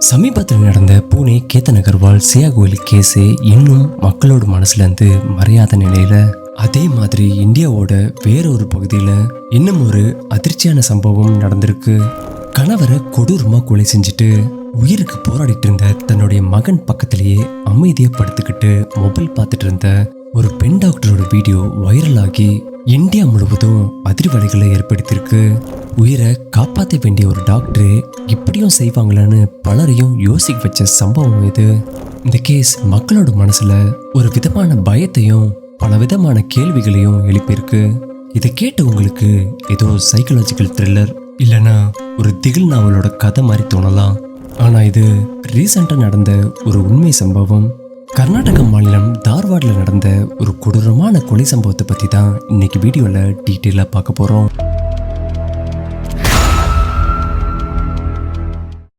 சமீபத்தில் நடந்த பூனே கேத்தன் அகர்வால் சியா கோயில் கேஸு இன்னும் மக்களோட மனசுல இருந்து மறையாத நிலையில, அதே மாதிரி இந்தியாவோட வேற ஒரு பகுதியில இன்னும் ஒரு அதிர்ச்சியான சம்பவம் நடந்திருக்கு. கணவரை கொடூரமா கொலை செஞ்சுட்டு உயிருக்கு போராடிட்டு இருந்த தன்னுடைய மகன் பக்கத்திலேயே அமைதியா படுத்துக்கிட்டு மொபைல் பார்த்துட்டு இருந்த ஒரு பெண் டாக்டரோட வீடியோ வைரல் ஆகி இந்தியா முழுவதும் அதிர்வலைகளை ஏற்படுத்தியிருக்கு. உயிரை காப்பாற்ற வேண்டிய ஒரு டாக்டரு இப்படியும் செய்வாங்களான்னு பலரையும் யோசிக்க வச்ச சம்பவம் இது. இந்த கேஸ் மக்களோட மனசுல ஒரு விதமான பயத்தையும் பல விதமான கேள்விகளையும் எழுப்பியிருக்கு. இதை கேட்டு உங்களுக்கு ஏதோ சைக்கலாஜிக்கல் த்ரில்லர் இல்லைன்னா ஒரு திகில் நாவலோட கதை மாதிரி தோணலாம். ஆனா இது ரீசெண்டா நடந்த ஒரு உண்மை சம்பவம். கர்நாடக மாநிலம் தார்வாடில் நடந்த ஒரு கொடூரமான கொலை சம்பவத்தை பற்றி தான் இன்னைக்கு வீடியோவில் டீட்டெயிலாக பார்க்க போகிறோம்.